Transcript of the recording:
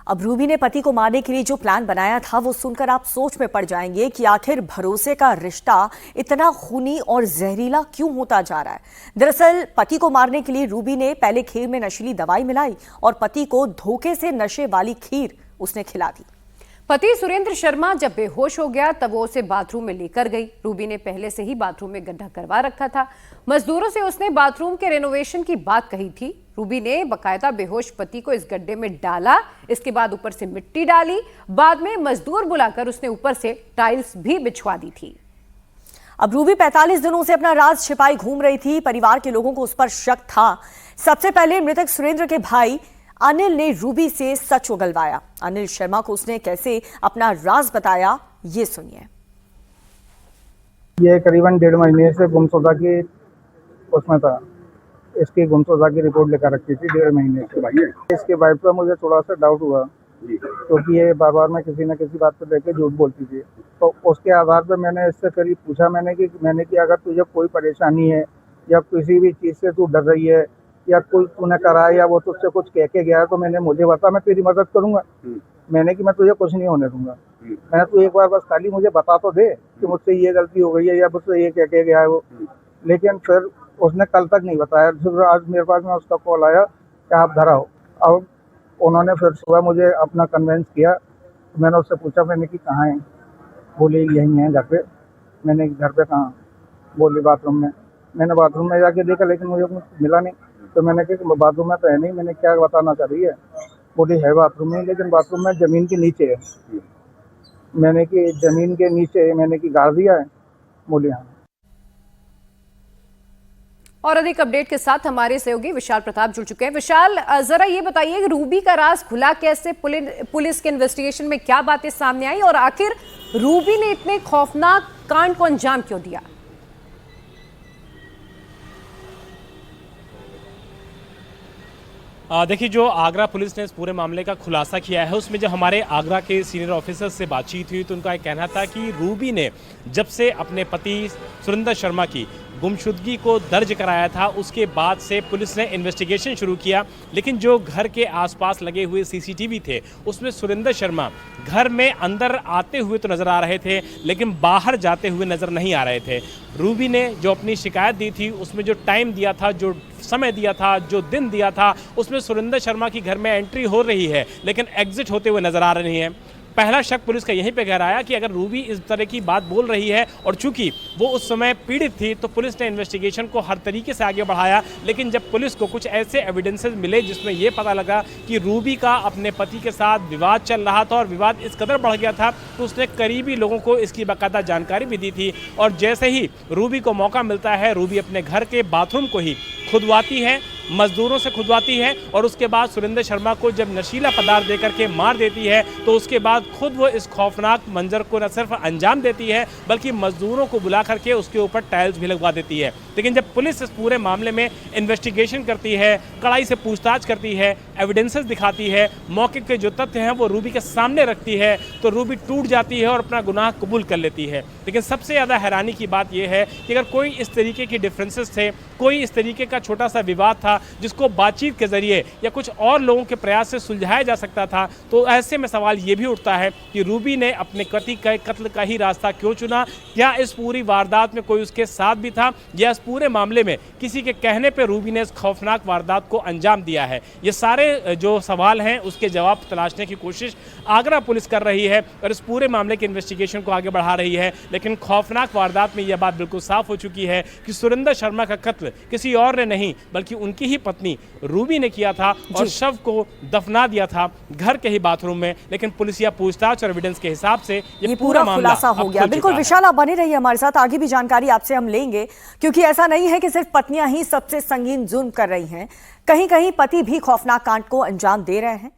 अब रूबी ने पति को मारने के लिए जो प्लान बनाया था वो सुनकर आप सोच में पड़ जाएंगे कि आखिर भरोसे का रिश्ता इतना खूनी और जहरीला क्यों होता जा रहा है। दरअसल पति को मारने के लिए रूबी ने पहले खीर में नशीली दवाई मिलाई और पति को धोखे से नशे वाली खीर उसने खिला दी। पति सुरेंद्र शर्मा जब बेहोश हो गया तब वो उसे बाथरूम में लेकर गई। रूबी ने पहले से ही बाथरूम में गड्ढा करवा रखा था। मजदूरों से उसने बाथरूम के रेनोवेशन की बात कही थी। रूबी ने बकायदा बेहोश पति को इस गड्ढे में डाला, इसके बाद ऊपर से मिट्टी डाली। बाद में मजदूर बुलाकर उसने ऊपर से टाइल्स भी बिछवा दी थी। अब रूबी 45 दिनों से अपना राज छिपाई घूम रही थी। परिवार के लोगों को उस पर शक था। सबसे पहले मृतक सुरेंद्र के भाई अनिल ने रूबी से सच उगलवाया। अनिल शर्मा को उसने कैसे अपना राज बताया, ये सुनिए। ये करीबन 1.5 महीने से गुमशुदा की उसमें था। इसकी गुमशुदा की रिपोर्ट लेकर रखी थी 1.5 महीने से। इसके वाइफ का मुझे थोड़ा सा डाउट हुआ क्योंकि ये बार बार में किसी न किसी बात पर लेकर झूठ बोलती थी। तो उसके आधार पर मैंने इससे करीब पूछा मैंने कि अगर तुझे कोई परेशानी है या किसी भी चीज़ से तू डर रही है या कोई तूने करा है या वो तुझसे कुछ कह के गया है तो मैंने मुझे बता, मैं तेरी मदद करूंगा। मैंने कि मैं तुझे कुछ नहीं होने दूंगा। मैंने तू एक बार बस खाली मुझे बता तो दे कि मुझसे ये गलती हो गई है या मुझसे ये कह के गया है वो। लेकिन फिर उसने कल तक नहीं बताया। फिर आज मेरे पास में उसका कॉल आया कि आप घर आओ। अब उन्होंने फिर सुबह मुझे अपना कन्वेंस किया। मैंने उससे पूछा, मैंने कि कहाँ है? बोले यहीं है घर पे। मैंने घर पे कहाँ? बोली बाथरूम में। मैंने बाथरूम में जाके देखा लेकिन मुझे कुछ मिला नहीं। तो मैंने कहा बाथरूम में तो है नहीं। मैंने क्या बताना चाह रही है? बोली है बाथरूम में, लेकिन बाथरूम में ज़मीन के नीचे है। मैंने कि ज़मीन के नीचे, मैंने कि गाड़ दिया है? बोली हाँ। और अधिक अपडेट के साथ हमारे सहयोगी विशाल प्रताप जुड़ चुके हैं। विशाल, जरा ये बताइए कि रूबी का राज खुला कैसे? पुलिस के इन्वेस्टिगेशन में क्या बातें सामने आई और आखिर रूबी ने इतने खौफनाक कांड को अंजाम क्यों दिया? देखिए, जो आगरा पुलिस ने इस पूरे मामले का खुलासा किया है उसमें जो हमारे आगरा के सीनियर ऑफिसर्स से बातचीत हुई तो उनका एक कहना था कि रूबी ने जब से अपने पति सुरेंद्र शर्मा की गुमशुदगी को दर्ज कराया था उसके बाद से पुलिस ने इन्वेस्टिगेशन शुरू किया। लेकिन जो घर के आसपास लगे हुए सीसीटीवी थे उसमें सुरेंद्र शर्मा घर में अंदर आते हुए तो नज़र आ रहे थे लेकिन बाहर जाते हुए नज़र नहीं आ रहे थे। रूबी ने जो अपनी शिकायत दी थी उसमें जो टाइम दिया था, जो समय दिया था, जो दिन दिया था, उसमें सुरेंद्र शर्मा की घर में एंट्री हो रही है लेकिन एग्जिट होते हुए नज़र आ रही है। पहला शक पुलिस का यहीं पे गहराया कि अगर रूबी इस तरह की बात बोल रही है और चूंकि वो उस समय पीड़ित थी तो पुलिस ने इन्वेस्टिगेशन को हर तरीके से आगे बढ़ाया। लेकिन जब पुलिस को कुछ ऐसे एविडेंसेस मिले जिसमें ये पता लगा कि रूबी का अपने पति के साथ विवाद चल रहा था और विवाद इस कदर बढ़ गया था तो उसने करीबी लोगों को इसकी बाकायदा जानकारी भी दी थी। और जैसे ही रूबी को मौका मिलता है रूबी अपने घर के बाथरूम को ही खुदवाती है, मजदूरों से खुदवाती है और उसके बाद सुरेंद्र शर्मा को जब नशीला पदार्थ देकर के मार देती है तो उसके बाद खुद वो इस खौफनाक मंजर को न सिर्फ अंजाम देती है बल्कि मजदूरों को बुला करके उसके ऊपर टाइल्स भी लगवा देती है। लेकिन जब पुलिस इस पूरे मामले में इन्वेस्टिगेशन करती है, कड़ाई से पूछताछ करती है, एविडेंसेस दिखाती है, मौके के जो तथ्य हैं वो रूबी के सामने रखती है तो रूबी टूट जाती है और अपना गुनाह कबूल कर लेती है। लेकिन सबसे ज़्यादा हैरानी की बात यह है कि अगर कोई इस तरीके की डिफरेंसेस थे, कोई इस तरीके का छोटा सा विवाद था जिसको बातचीत के जरिए या कुछ और लोगों के प्रयास से सुलझाया जा सकता था तो ऐसे में सवाल ये भी उठता है कि रूबी ने अपने पति के कत्ल का ही रास्ता क्यों चुना? क्या इस पूरी वारदात में कोई उसके साथ भी था या इस पूरे मामले में किसी के कहने पर रूबी ने इस खौफनाक वारदात को अंजाम दिया है? ये सारे जो सवाल हैं उसके जवाब तलाशने की कोशिश आगरा पुलिस कर रही है और इस पूरे मामले के इन्वेस्टिगेशन को आगे बढ़ा रही है। लेकिन खौफनाक वारदात में यह बात बिल्कुल साफ हो चुकी है कि सुरेंद्र शर्मा का कत्ल किसी और ने नहीं बल्कि उनकी ही पत्नी रूबी ने किया था और शव को दफना दिया था घर के ही बाथरूम में। लेकिन पुलिसिया पूछताछ और एविडेंस के हिसाब से ये पूरा मामला खुलासा हो गया। बिल्कुल विशाल, आप बने रहिए हमारे साथ, आगे भी जानकारी आपसे हम लेंगे क्योंकि ऐसा नहीं है कि सिर्फ पत्नियां ही सबसे संगीन जुर्म कर रही हैं, कहीं कहीं पति भी खौफनाक कांड को अंजाम दे रहे हैं।